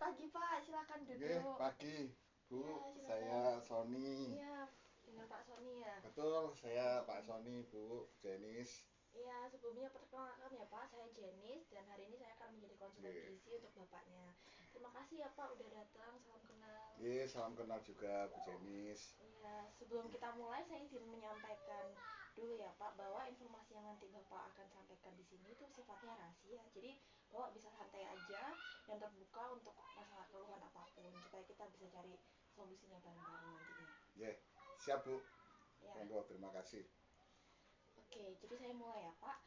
pagi Pak, silakan Nggih, duduk. pagi, Bu. Ya, silakan. Saya Sony. Iya, dengan Pak Sony ya. Betul, saya Pak Mm-mm. Sony, Bu Jenis. Iya, sebelumnya perkenalkan ya Pak, saya Jenis dan hari ini saya akan menjadi konsultan Nggih. gizi untuk Bapaknya. Terima kasih ya Pak udah datang, salam kenal. Nggih, salam kenal juga Bu Jenis. Iya, sebelum kita mulai saya izin menyampaikan dulu ya Pak bahwa informasi yang nanti Bapak akan sampaikan di sini itu sifatnya rahasia. Jadi Bapak bisa santai aja dan terbuka untuk masalah keluhan apapun supaya kita bisa cari solusinya bareng-bareng nantinya. Nggih, siap Bu. Ya, Monggo, terima kasih. oke. Jadi saya mulai ya Pak.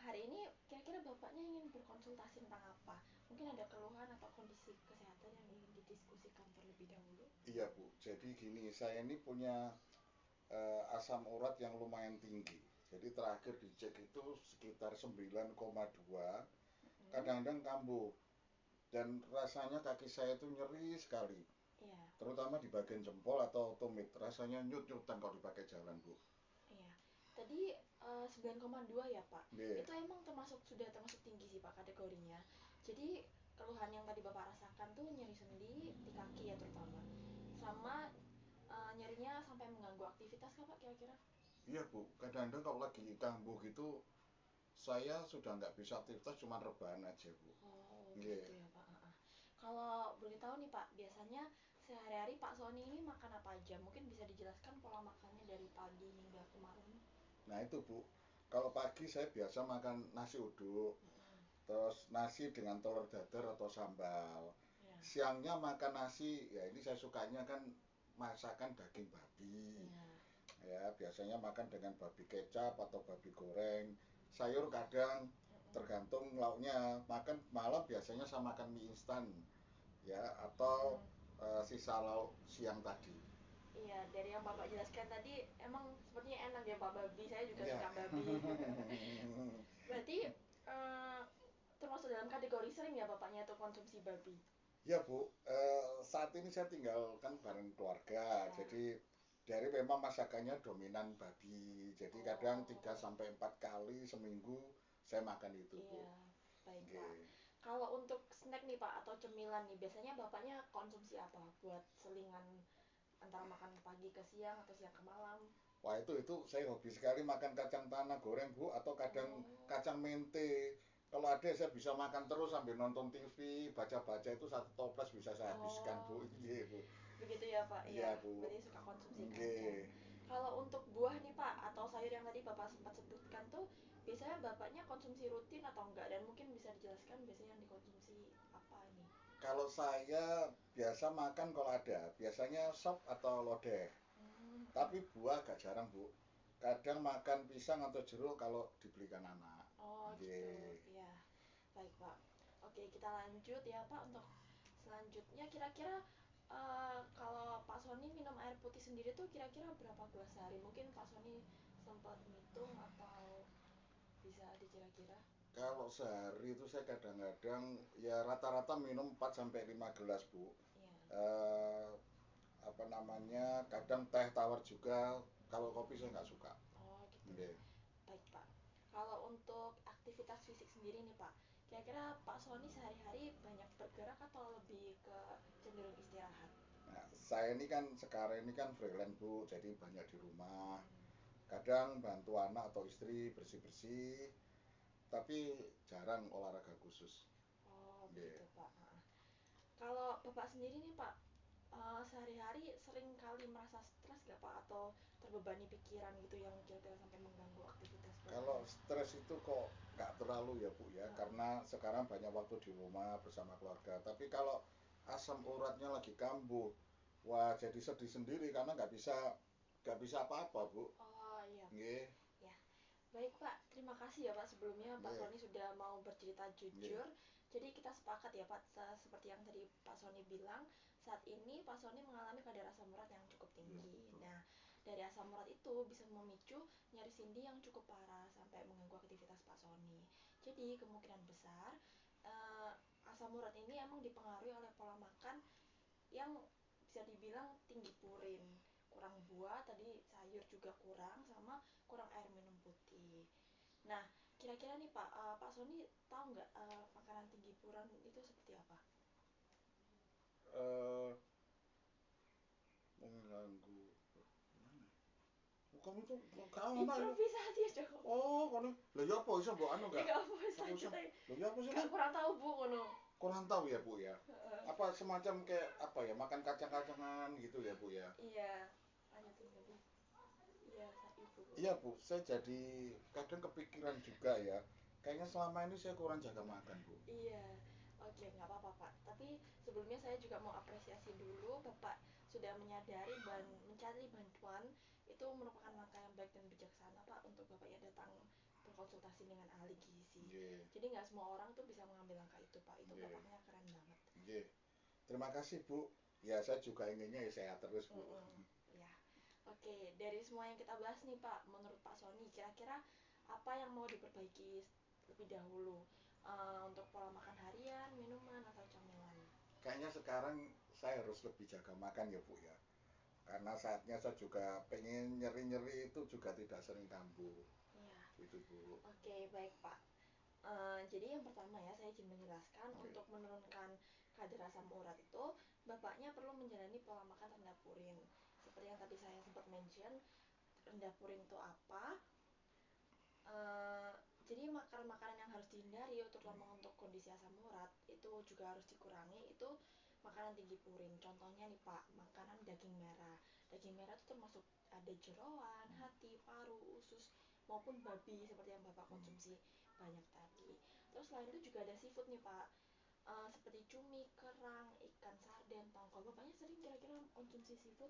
Hari ini kira-kira Bapaknya ingin berkonsultasi tentang apa? Mungkin ada keluhan atau kondisi kesehatan yang ingin didiskusikan terlebih dahulu. Iya Bu, jadi gini, saya ini punya asam urat yang lumayan tinggi. Jadi terakhir dicek itu sekitar 9,2. Mm-mm. Kadang-kadang kambuh. Dan rasanya kaki saya itu nyeri sekali. Iya, Terutama di bagian jempol atau tumit. Rasanya nyut-nyutan kalau dipakai jalan, Bu. iya. Tadi 9,2 ya Pak. Nggih. Itu emang sudah termasuk tinggi sih Pak kategorinya. Jadi keluhan yang tadi Bapak rasakan tuh nyeri sendi di kaki ya terutama. Sama nyerinya sampai mengganggu aktivitas kah Pak kira-kira? Iya, Bu. Kadang-kadang kalau lagi kambuh gitu, saya sudah nggak bisa aktivitas, cuma rebahan aja, Bu. Oh Nggih. begitu ya Pak. Kalau boleh tahu nih Pak, biasanya sehari-hari Pak Sony ini makan apa aja? Mungkin bisa dijelaskan pola makannya dari pagi hingga ke malam. Nah, itu, Bu. Kalau pagi saya biasa makan nasi uduk, Mm-mm. terus nasi dengan telur dadar atau sambal. Ya, Siangnya makan nasi, ya ini saya sukanya kan masakan daging babi. ya. Ya, biasanya makan dengan babi kecap atau babi goreng. Sayur kadang Mm-mm. tergantung lauknya. Makan malam biasanya saya makan mie instan ya atau Mm-mm. sisa lauk siang tadi. Iya, dari yang Bapak jelaskan tadi emang sepertinya enak ya Pak babi. Saya juga Ya. suka babi. Berarti eh, termasuk dalam kategori sering ya Bapaknya tuh konsumsi babi. Ya Bu, saat ini saya tinggal kan bareng keluarga, Ya. jadi dari memang masakannya dominan babi, jadi kadang 3 Oh, sampai 4 kali seminggu saya makan itu Bu. iya, baik Pak. Nggih. Kalau untuk snack nih Pak atau cemilan nih, biasanya Bapaknya konsumsi apa buat selingan antara makan pagi ke siang atau siang ke malam? Wah itu saya hobi sekali makan kacang tanah goreng Bu, atau kadang Oh, kacang mente. Kalau ada saya bisa makan terus sambil nonton TV, baca-baca itu satu toples bisa saya habiskan Bu. oh, Iya Bu. begitu ya Pak. Iya Ya, Bu. berarti suka konsumsi kacang. Nggih. Kalau untuk buah nih Pak atau sayur yang tadi Bapak sempat sebutkan tuh, biasanya Bapaknya konsumsi rutin atau enggak? Dan mungkin bisa dijelaskan biasanya yang dikonsumsi apa nih? Kalau saya biasa makan kalau ada, biasanya sop atau lodeh. Hmm, hmm. Tapi buah agak jarang Bu. Kadang makan pisang atau jeruk kalau dibelikan anak. Oh gitu, Nggih. ya. Baik Pak. Oke, kita lanjut ya Pak untuk selanjutnya kira-kira kalau Pak Sony minum air putih sendiri tuh kira-kira berapa gelas sehari? Mungkin Pak Sony sempat ngitung atau bisa dikira-kira? Kalau sehari itu saya kadang-kadang ya rata-rata minum 4 sampai 5 gelas, Bu. Iya. Eh, apa namanya? Kadang teh tawar juga. Kalau kopi saya nggak suka. Oh gitu. Nggih. Baik Pak. Kalau untuk aktivitas fisik sendiri nih Pak, kira-kira Pak Sony sehari-hari banyak bergerak atau lebih ke cenderung istirahat? Nah, saya ini kan sekarang ini kan freelance, Bu. Jadi banyak di rumah. Hmm. Kadang bantu anak atau istri bersih-bersih, tapi jarang olahraga khusus. Oh Nggih. begitu Pak. Kalau Bapak sendiri nih Pak, sehari-hari sering kali merasa stres gak Pak? Atau terbebani pikiran gitu yang kira-kira sampai mengganggu aktivitas Kalau Bapak? stres itu kok nggak terlalu ya Bu ya, Heeh. karena sekarang banyak waktu di rumah bersama keluarga. Tapi kalau asam uratnya lagi kambuh, wah jadi sedih sendiri karena nggak bisa apa-apa Bu. Oh iya, Nggih, ya. Baik Pak, terima kasih ya Pak sebelumnya Pak nggih, Sony sudah mau bercerita nggih, jujur. Jadi kita sepakat ya Pak, seperti yang tadi Pak Sony bilang, saat ini Pak Sony mengalami kadar asam urat yang cukup iya tinggi. betul. Nah, dari asam urat itu bisa memicu nyeri sendi yang cukup parah sampai mengganggu aktivitas Pak Sony. Jadi kemungkinan besar eh, asam urat ini emang dipengaruhi oleh pola makan yang bisa dibilang tinggi purin, kurang buah, tadi sayur juga kurang, sama kurang air minum putih. Nah, kira-kira nih Pak, Pak Sony tahu nggak makanan tinggi puran itu seperti apa? Kono tuh gak ono itu. Improvisasi dong. Oh, kono. Lha ya apa iso mbok anu Ya gak? gak apa Aku iso. kita Lha ya apa sih? gak kurang tahu Bu ngono. Kurang tahu ya, Bu ya. Heeh. Apa semacam kayak apa ya, makan kacang-kacangan gitu ya, Bu ya. Iya, lanjutin ke Bu. Iya, Ibu. Iya, Bu, saya jadi kadang kepikiran juga ya. Kayaknya selama ini saya kurang jaga makan, Bu. Iya, oke, nggak apa-apa Pak. Tapi sebelumnya saya juga mau apresiasi dulu Bapak sudah menyadari dan mencari bantuan itu merupakan langkah yang baik dan bijaksana Pak untuk Bapak yang datang berkonsultasi dengan ahli gizi. Nggih. Jadi nggak semua orang tuh bisa mengambil langkah itu Pak. Itu Nggih. Bapaknya keren banget. Nggih. Terima kasih, Bu. Ya, saya juga inginnya ya sehat terus, Bu. Ya, oke. Dari semua yang kita bahas nih Pak, menurut Pak Sony, kira-kira apa yang mau diperbaiki lebih dahulu? Untuk pola makan harian, minuman, atau camilan? Kayaknya sekarang saya harus lebih jaga makan ya, Bu ya. Karena saatnya saya juga pengen nyeri-nyeri itu juga tidak sering kambuh. Iya. Gitu, Bu. Oke, baik Pak. Jadi yang pertama ya, saya izin menjelaskan untuk menurunkan kadar asam urat itu, bapaknya perlu menjalani pola makan rendah purin. Seperti yang tadi saya sempat mention, rendah purin itu apa? Jadi makanan-makanan yang harus dihindari terutama untuk kondisi asam urat itu juga harus dikurangi, itu makanan tinggi purin. Contohnya nih Pak, makanan daging merah. Daging merah itu termasuk ada jeroan, hati, paru, usus maupun babi seperti yang Bapak konsumsi banyak tadi. Terus selain itu juga ada seafood nih Pak, seperti cumi, kerang, ikan sarden, tongkol. Bapaknya sering kira-kira konsumsi seafood?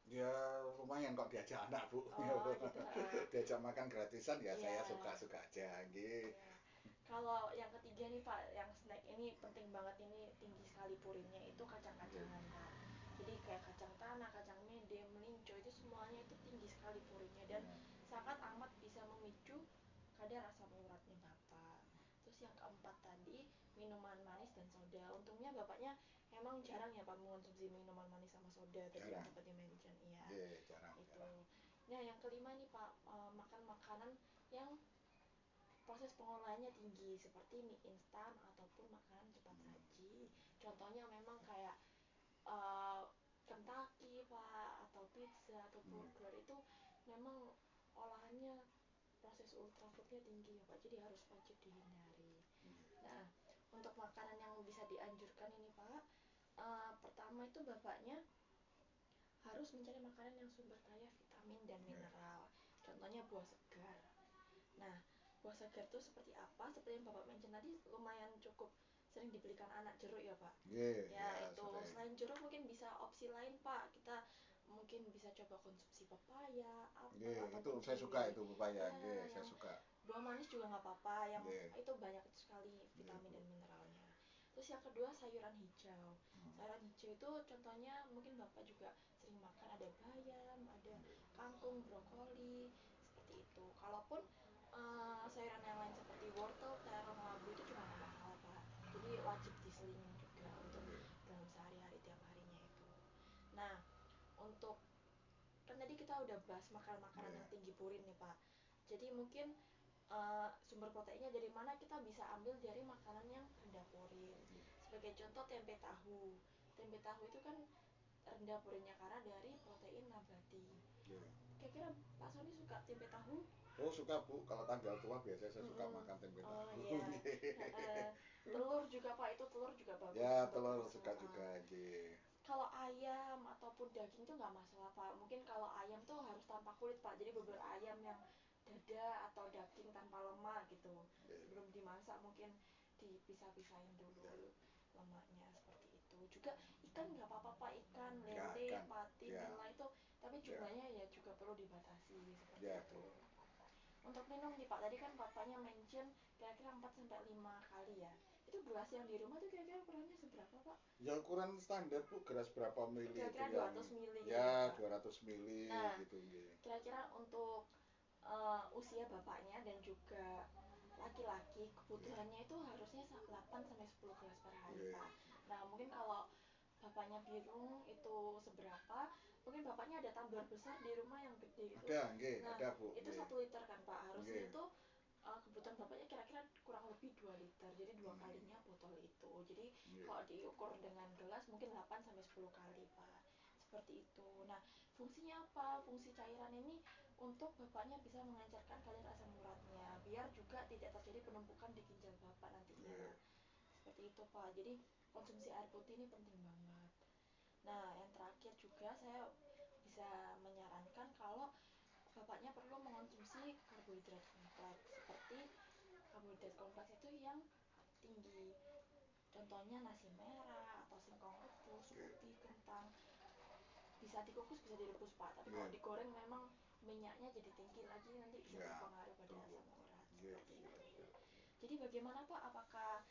Ya lumayan kok diajak anak, Bu. Oh gitu. Diajak makan gratisan ya saya Iya. suka-suka aja nggih. Iya. Kalau yang ketiga nih Pak, yang snack ini penting banget, ini tinggi sekali purinnya, itu kacang-kacangan Pak. Jadi kayak kacang tanah, kacang mede, melinjo, itu semuanya itu tinggi sekali purinnya dan sangat amat bisa memicu kadar asam uratnya Bapak. Terus yang keempat tadi, minuman manis dan soda. Untungnya Bapaknya emang jarang ya Pak mengonsumsi minuman manis sama soda tadi yang sempat di-mention. Iya. Jarang, Itu. jarang. Nah, yang kelima nih Pak, makan makanan yang proses pengolahannya tinggi seperti mie instan ataupun makanan cepat saji. Contohnya memang kayak uh, Kentucky Pak, atau pizza atau burger itu memang olahannya proses ultra foodnya tinggi ya Pak, jadi harus wajib dihindari. Nah, untuk makanan yang bisa dianjurkan ini Pak, pertama itu bapaknya harus mencari makanan yang sumber kaya vitamin dan mineral. Contohnya buah segar. Nah, buah segar itu seperti apa? Seperti yang Bapak mention tadi, lumayan cukup sering dibelikan anak, jeruk ya Pak. Ya, itu sering. selain jeruk mungkin bisa opsi lain Pak. Kita mungkin bisa coba konsumsi pepaya, apel, Itu ataupun saya kiwi. suka itu pepaya, Ya, saya yang suka. buah manis juga nggak apa-apa, yang itu banyak sekali vitamin dan mineralnya. Terus yang kedua, sayuran hijau. Sayuran hijau itu contohnya mungkin Bapak juga sering makan, ada bayam, ada kangkung, brokoli, seperti itu. Kalaupun sayuran yang lain seperti wortel, terong, labu itu juga nggak masalah Pak. Jadi wajib diselingin juga untuk dalam sehari-hari tiap harinya itu. Nah, untuk kan tadi kita udah bahas makanan-makanan yang tinggi purin nih Pak. Jadi mungkin sumber proteinnya dari mana, kita bisa ambil dari makanan yang rendah purin. Sebagai contoh tempe tahu. Tempe tahu itu kan rendah purinnya karena dari protein nabati. Kira-kira Pak Sony suka tempe tahu? Oh suka Bu, kalau tanggal tua biasanya saya suka makan tempe tahu. Oh iya. Telur juga Pak, itu telur juga bagus. Ya telur suka juga nggih. Kalau ayam ataupun daging tuh nggak masalah Pak. Mungkin kalau ayam tuh harus tanpa kulit Pak. Jadi beber ayam yang dada atau daging tanpa lemak gitu. Sebelum dimasak mungkin dipisah-pisahin dulu lemaknya, seperti itu. Juga ikan nggak apa-apa Pak, ikan lele, patin, nila itu, tapi jumlahnya ya juga perlu dibatasi seperti itu. Untuk minum nih Pak, tadi kan Bapaknya mention kira-kira 4 sampai 5 kali ya. Itu gelas yang di rumah tuh kira-kira ukurannya seberapa Pak? Ya ukuran standar Bu, gelas berapa mili Kira-kira itu yang 200 mili ya gitu, 200 mili nah, gitu nggih. Kira-kira untuk usia Bapaknya dan juga laki-laki, kebutuhannya itu harusnya 8 sampai 10 gelas per hari Pak. Nah, mungkin kalau Bapaknya Birung itu seberapa? Mungkin Bapaknya ada tumbler besar di rumah yang gede itu. Ada nggih, Nah, ada Bu. itu 1 liter kan Pak. Harusnya itu kebutuhan Bapaknya kira-kira kurang lebih 2 liter. Jadi 2 kalinya botol itu. Jadi kalau diukur dengan gelas mungkin 8 sampai 10 kali Pak. Seperti itu. Nah, fungsinya apa? Fungsi cairan ini untuk bapaknya bisa mengencerkan kadar asam uratnya, biar juga tidak terjadi penumpukan di ginjal bapak nantinya. Yeah. Seperti itu Pak. Jadi konsumsi air putih ini penting banget. Nah, yang terakhir juga saya bisa menyarankan kalau bapaknya perlu mengonsumsi karbohidrat kompleks, seperti karbohidrat kompleks itu yang tinggi, contohnya nasi merah atau singkong rebus, putih, kentang. Bisa dikukus, bisa direbus Pak, tapi kalau digoreng memang minyaknya jadi tinggi lagi, nanti bisa berpengaruh pada asam urat. Seperti itu. Jadi bagaimana Pak, apakah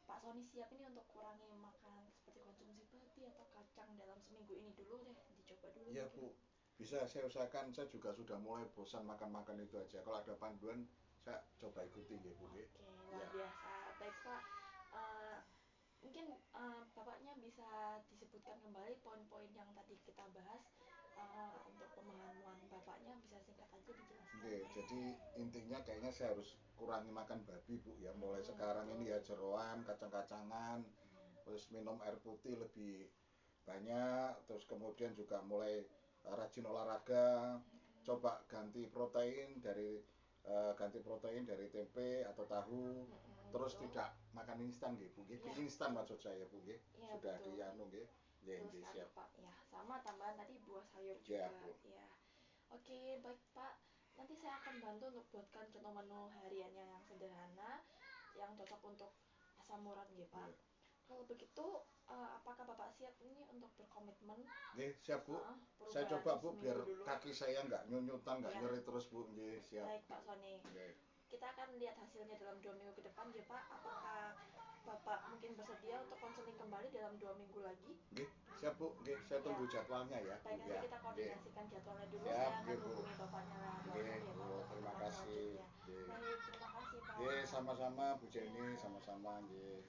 Pak Sony siap ini untuk kurangi makan seperti konsumsi babi atau kacang dalam seminggu ini dulu deh, dicoba dulu? Iya Bu, bisa saya usahakan. Saya juga sudah mulai bosan makan-makan itu aja. Kalau ada panduan saya coba ikuti ya Bu. Oke, luar biasa. Baik Pak, mungkin bapaknya bisa disebutkan kembali poin-poin yang tadi kita bahas, untuk pemahaman bapaknya bisa singkat aja dijelaskan. Oke, jadi intinya kayaknya saya harus kurangi makan babi Bu ya. Mulai sekarang ini ya jeroan, kacang-kacangan, terus minum air putih lebih banyak, terus kemudian juga mulai rajin olahraga, coba ganti protein dari tempe atau tahu, terus betul. Tidak makan instan nggih Bu. Ya, Instan maksud saya Bu nggih. Ya, Sudah betul. dianu nggih. Ya, Betul sekali siap. Pak. Ya, sama tambahan tadi buah sayur Ya, juga. Bu. Ya. Oke, baik Pak. Nanti saya akan bantu untuk buatkan contoh menu hariannya yang sederhana, yang cocok untuk asam urat nggih Pak. Ya. Kalau begitu, apakah Bapak siap ini untuk berkomitmen? Nggih, siap Bu. Saya Perubahan coba Bu biar dulu. kaki saya nggak nyunyutan, nggak Ya. nyeri terus Bu. Nggih, siap. Baik Pak Sony. Nggih. Kita akan lihat hasilnya dalam 2 minggu ke depan ya Pak. Apakah Bapak mungkin bersedia untuk konseling kembali dalam 2 minggu lagi? Nggih, siap Bu. Nggih, saya tunggu jadwalnya ya. Baik, Bu, nanti ya. kita koordinasikan jadwalnya dulu. Siap, Saya akan nggih, Bu. hubungi bapaknya lewat Nggih, WhatsApp ya Pak Bu. untuk Terima pertemuan kasih. selanjutnya. Nggih. Baik, terima kasih Pak. Nggih, sama-sama Bu Jenny, Ya. sama-sama nggih.